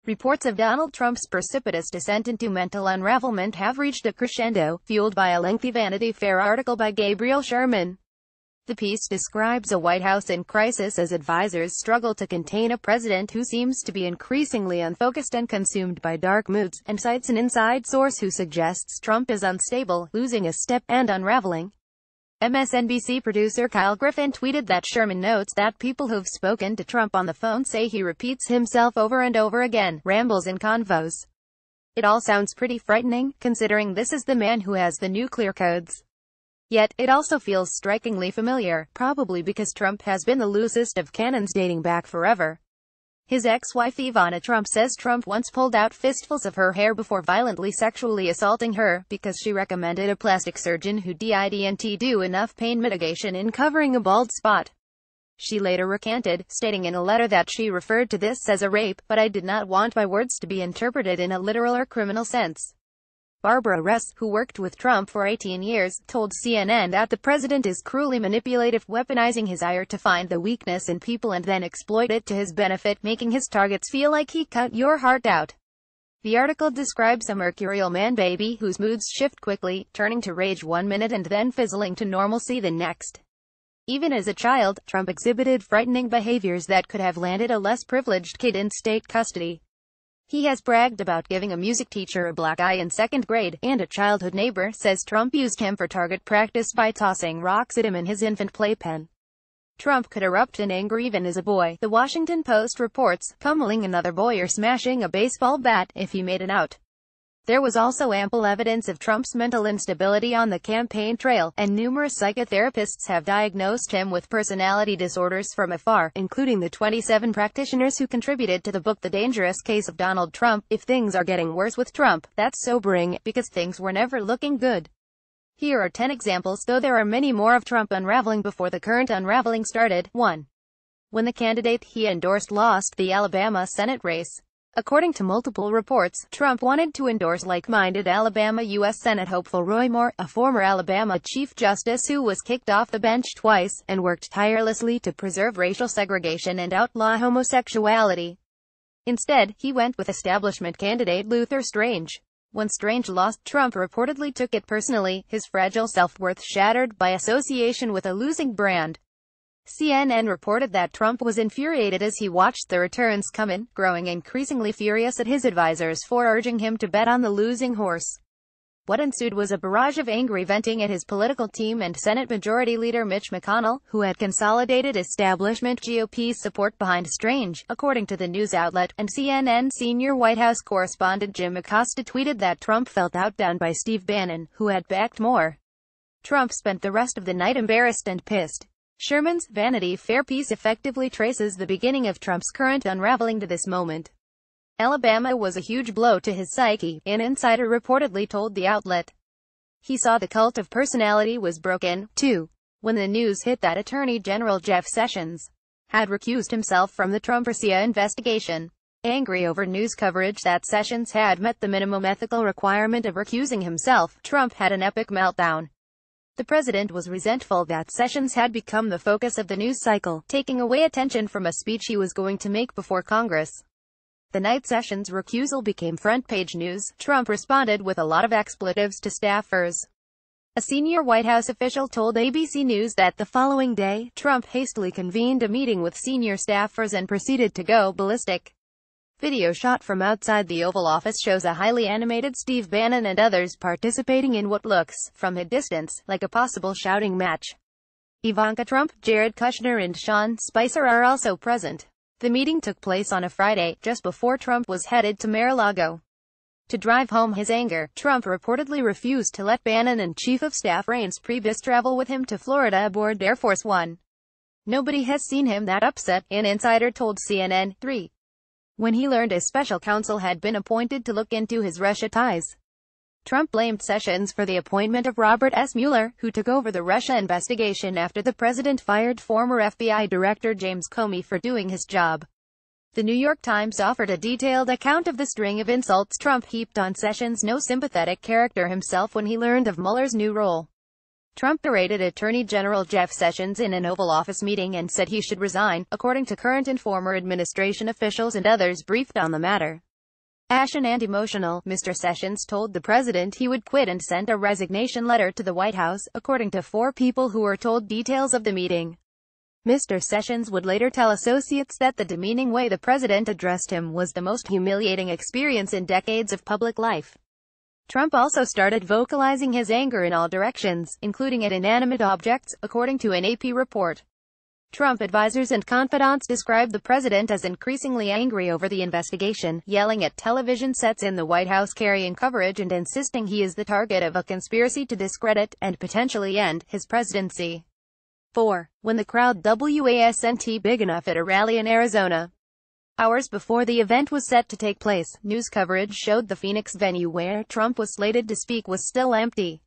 Reports of Donald Trump's precipitous descent into mental unravelment have reached a crescendo, fueled by a lengthy Vanity Fair article by Gabriel Sherman. The piece describes a White House in crisis as advisors struggle to contain a president who seems to be increasingly unfocused and consumed by dark moods, and cites an inside source who suggests Trump is unstable, losing a step, and unraveling. MSNBC producer Kyle Griffin tweeted that Sherman notes that people who've spoken to Trump on the phone say he repeats himself over and over again, rambles in convos. It all sounds pretty frightening, considering this is the man who has the nuclear codes. Yet, it also feels strikingly familiar, probably because Trump has been the loosest of cannons dating back forever. His ex-wife Ivana Trump says Trump once pulled out fistfuls of her hair before violently sexually assaulting her, because she recommended a plastic surgeon who didn't do enough pain mitigation in covering a bald spot. She later recanted, stating in a letter that she referred to this as a rape, but I did not want my words to be interpreted in a literal or criminal sense. Barbara Ress, who worked with Trump for 18 years, told CNN that the president is cruelly manipulative, weaponizing his ire to find the weakness in people and then exploit it to his benefit, making his targets feel like he cut your heart out. The article describes a mercurial man-baby whose moods shift quickly, turning to rage one minute and then fizzling to normalcy the next. Even as a child, Trump exhibited frightening behaviors that could have landed a less privileged kid in state custody. He has bragged about giving a music teacher a black eye in second grade, and a childhood neighbor says Trump used him for target practice by tossing rocks at him in his infant playpen. Trump could erupt in anger even as a boy, The Washington Post reports, pummeling another boy or smashing a baseball bat if he made an out. There was also ample evidence of Trump's mental instability on the campaign trail, and numerous psychotherapists have diagnosed him with personality disorders from afar, including the 27 practitioners who contributed to the book The Dangerous Case of Donald Trump. If things are getting worse with Trump, that's sobering, because things were never looking good. Here are 10 examples, though there are many more, of Trump unraveling before the current unraveling started. 1. When the candidate he endorsed lost the Alabama Senate race. According to multiple reports, Trump wanted to endorse like-minded Alabama U.S. Senate hopeful Roy Moore, a former Alabama Chief Justice who was kicked off the bench twice, and worked tirelessly to preserve racial segregation and outlaw homosexuality. Instead, he went with establishment candidate Luther Strange. When Strange lost, Trump reportedly took it personally, his fragile self-worth shattered by association with a losing brand. CNN reported that Trump was infuriated as he watched the returns come in, growing increasingly furious at his advisors for urging him to bet on the losing horse. What ensued was a barrage of angry venting at his political team and Senate Majority Leader Mitch McConnell, who had consolidated establishment GOP's support behind Strange, according to the news outlet, and CNN senior White House correspondent Jim Acosta tweeted that Trump felt outdone by Steve Bannon, who had backed Moore. Trump spent the rest of the night embarrassed and pissed. Sherman's Vanity Fair piece effectively traces the beginning of Trump's current unraveling to this moment. Alabama was a huge blow to his psyche, an insider reportedly told the outlet. He saw the cult of personality was broken. 2. When the news hit that Attorney General Jeff Sessions had recused himself from the Trump-Russia investigation. Angry over news coverage that Sessions had met the minimum ethical requirement of recusing himself, Trump had an epic meltdown. The president was resentful that Sessions had become the focus of the news cycle, taking away attention from a speech he was going to make before Congress. The night Sessions' recusal became front-page news, Trump responded with a lot of expletives to staffers. A senior White House official told ABC News that the following day, Trump hastily convened a meeting with senior staffers and proceeded to go ballistic. Video shot from outside the Oval Office shows a highly animated Steve Bannon and others participating in what looks, from a distance, like a possible shouting match. Ivanka Trump, Jared Kushner and Sean Spicer are also present. The meeting took place on a Friday, just before Trump was headed to Mar-a-Lago. To drive home his anger, Trump reportedly refused to let Bannon and Chief of Staff Reince Priebus travel with him to Florida aboard Air Force One. Nobody has seen him that upset, an insider told CNN. 3. When he learned a special counsel had been appointed to look into his Russia ties. Trump blamed Sessions for the appointment of Robert S. Mueller, who took over the Russia investigation after the president fired former FBI Director James Comey for doing his job. The New York Times offered a detailed account of the string of insults Trump heaped on Sessions, no sympathetic character himself, when he learned of Mueller's new role. Trump berated Attorney General Jeff Sessions in an Oval Office meeting and said he should resign, according to current and former administration officials and others briefed on the matter. Ashen and emotional, Mr. Sessions told the president he would quit and sent a resignation letter to the White House, according to 4 people who were told details of the meeting. Mr. Sessions would later tell associates that the demeaning way the president addressed him was the most humiliating experience in decades of public life. Trump also started vocalizing his anger in all directions, including at inanimate objects, according to an AP report. Trump advisors and confidants described the president as increasingly angry over the investigation, yelling at television sets in the White House carrying coverage and insisting he is the target of a conspiracy to discredit, and potentially end, his presidency. 4. When the crowd wasn't big enough at a rally in Arizona. Hours before the event was set to take place, news coverage showed the Phoenix venue where Trump was slated to speak was still empty.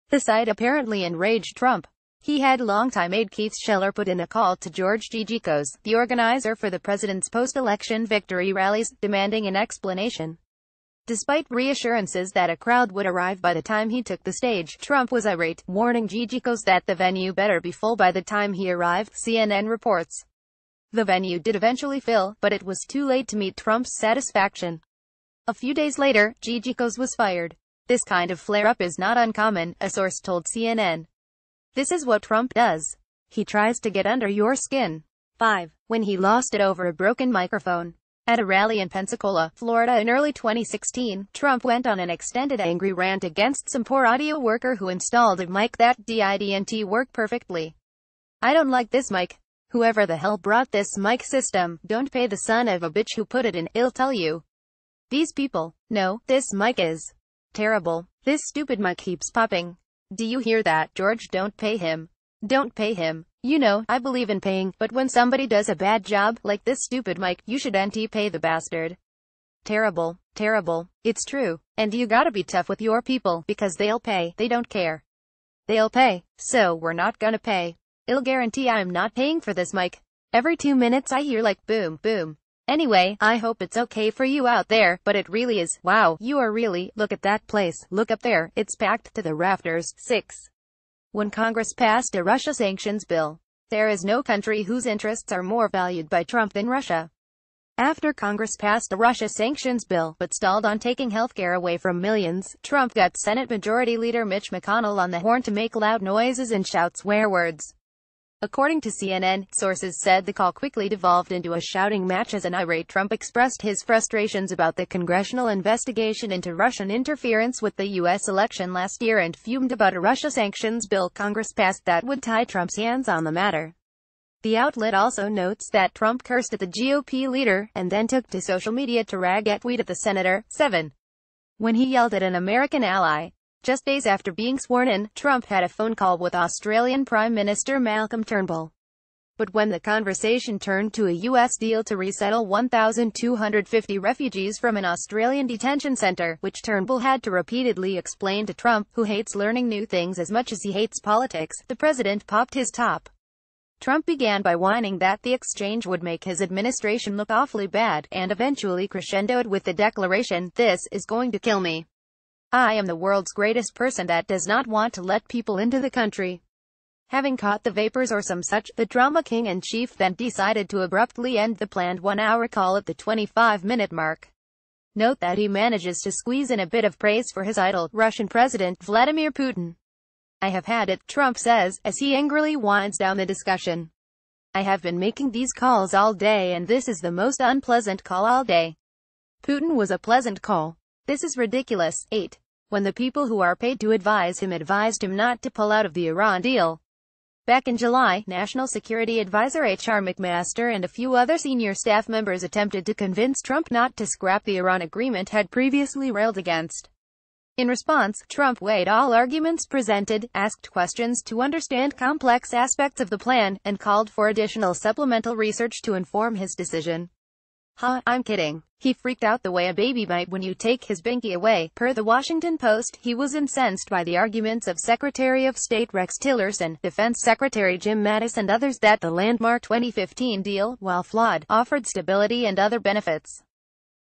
The sight apparently enraged Trump. He had longtime aide Keith Scheller put in a call to George Gigicos, the organizer for the president's post-election victory rallies, demanding an explanation. Despite reassurances that a crowd would arrive by the time he took the stage, Trump was irate, warning Gigicos that the venue better be full by the time he arrived, CNN reports. The venue did eventually fill, but it was too late to meet Trump's satisfaction. A few days later, Gigicos was fired. This kind of flare-up is not uncommon, a source told CNN. This is what Trump does. He tries to get under your skin. 5. When he lost it over a broken microphone. At a rally in Pensacola, Florida in early 2016, Trump went on an extended angry rant against some poor audio worker who installed a mic that didn't work perfectly. "I don't like this mic. Whoever the hell brought this mic system, don't pay the son of a bitch who put it in, I'll tell you. These people. No, this mic is terrible. This stupid mic keeps popping. Do you hear that, George? Don't pay him. Don't pay him. You know, I believe in paying, but when somebody does a bad job, like this stupid mic, you shouldn't pay the bastard. Terrible. Terrible. It's true. And you gotta be tough with your people, because they'll pay. They don't care. They'll pay. So we're not gonna pay. I'll guarantee I'm not paying for this mic. Every 2 minutes I hear like boom, boom. Anyway, I hope it's okay for you out there, but it really is. Wow, you are really, look at that place, look up there, it's packed to the rafters. 6. When Congress passed a Russia sanctions bill. There is no country whose interests are more valued by Trump than Russia. After Congress passed a Russia sanctions bill, but stalled on taking healthcare away from millions, Trump got Senate Majority Leader Mitch McConnell on the horn to make loud noises and shout swear words. According to CNN, sources said the call quickly devolved into a shouting match as an irate Trump expressed his frustrations about the congressional investigation into Russian interference with the U.S. election last year and fumed about a Russia sanctions bill Congress passed that would tie Trump's hands on the matter. The outlet also notes that Trump cursed at the GOP leader, and then took to social media to rag at tweet at the senator. 7. When he yelled at an American ally. Just days after being sworn in, Trump had a phone call with Australian Prime Minister Malcolm Turnbull. But when the conversation turned to a U.S. deal to resettle 1,250 refugees from an Australian detention center, which Turnbull had to repeatedly explain to Trump, who hates learning new things as much as he hates politics, the president popped his top. Trump began by whining that the exchange would make his administration look awfully bad, and eventually crescendoed with the declaration, "This is going to kill me. I am the world's greatest person that does not want to let people into the country." Having caught the vapors or some such, the drama king-in-chief then decided to abruptly end the planned 1-hour call at the 25-minute mark. Note that he manages to squeeze in a bit of praise for his idol, Russian President Vladimir Putin. "I have had it," Trump says, as he angrily winds down the discussion. "I have been making these calls all day and this is the most unpleasant call all day." Putin was a pleasant call. This is ridiculous. 8. When the people who are paid to advise him advised him not to pull out of the Iran deal. Back in July, National Security Advisor H.R. McMaster and a few other senior staff members attempted to convince Trump not to scrap the Iran agreement had previously railed against. In response, Trump weighed all arguments presented, asked questions to understand complex aspects of the plan, and called for additional supplemental research to inform his decision. I'm kidding. He freaked out the way a baby might when you take his binky away. Per the Washington Post, he was incensed by the arguments of Secretary of State Rex Tillerson, Defense Secretary Jim Mattis and others that the landmark 2015 deal, while flawed, offered stability and other benefits.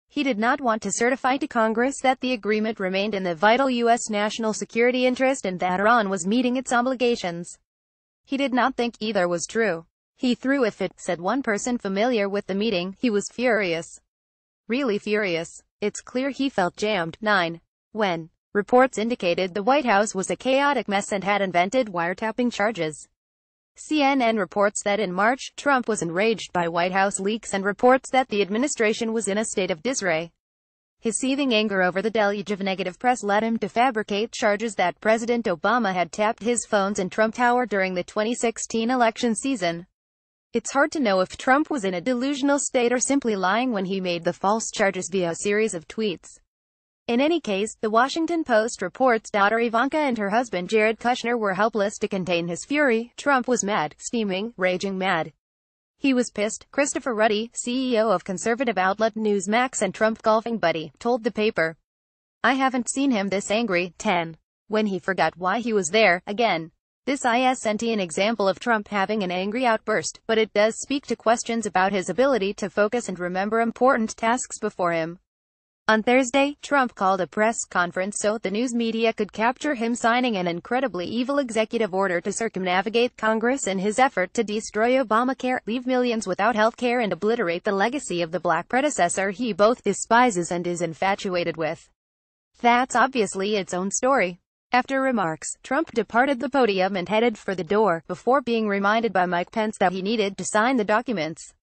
He did not want to certify to Congress that the agreement remained in the vital U.S. national security interest and that Iran was meeting its obligations. He did not think either was true. He threw a fit, said one person familiar with the meeting. He was furious. Really furious. It's clear he felt jammed. 9. When reports indicated the White House was a chaotic mess and had invented wiretapping charges. CNN reports that in March, Trump was enraged by White House leaks and reports that the administration was in a state of disarray. His seething anger over the deluge of negative press led him to fabricate charges that President Obama had tapped his phones in Trump Tower during the 2016 election season. It's hard to know if Trump was in a delusional state or simply lying when he made the false charges via a series of tweets. In any case, the Washington Post reports daughter Ivanka and her husband Jared Kushner were helpless to contain his fury. Trump was mad, steaming, raging mad. He was pissed. Christopher Ruddy, CEO of conservative outlet Newsmax and Trump golfing buddy, told the paper. I haven't seen him this angry. 10. When he forgot why he was there, again. This isn't an example of Trump having an angry outburst, but it does speak to questions about his ability to focus and remember important tasks before him. On Thursday, Trump called a press conference so the news media could capture him signing an incredibly evil executive order to circumnavigate Congress in his effort to destroy Obamacare, leave millions without health care and obliterate the legacy of the black predecessor he both despises and is infatuated with. That's obviously its own story. After remarks, Trump departed the podium and headed for the door, before being reminded by Mike Pence that he needed to sign the documents.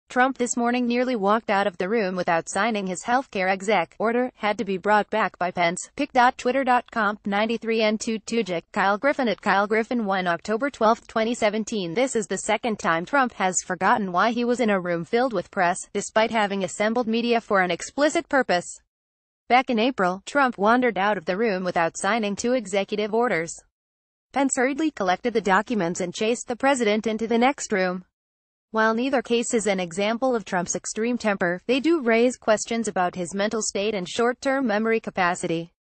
Trump this morning nearly walked out of the room without signing his healthcare exec order, had to be brought back by Pence. Pic.twitter.com, 93N2 Kyle Griffin at Kyle Griffin 1 October 12, 2017. This is the second time Trump has forgotten why he was in a room filled with press, despite having assembled media for an explicit purpose. Back in April, Trump wandered out of the room without signing 2 executive orders. Pence hurriedly collected the documents and chased the president into the next room. While neither case is an example of Trump's extreme temper, they do raise questions about his mental state and short-term memory capacity.